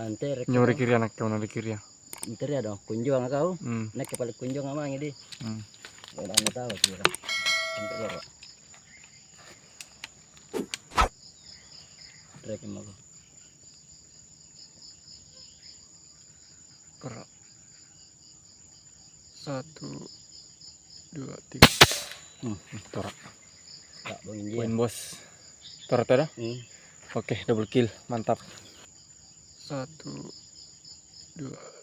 Anter Nyuri kiri anak kau nari kiri ya. anter ya dong kunjung kau. Hmm. Nek kepala kunjung ama ngidi. Wala na tahu kira. Anter ya. Trek mo ko. Gerak. 1, 2, 3. Torak. Tak bangin dia. Poin bos. Torak dah. Oke, double kill, mantap. 1, 2.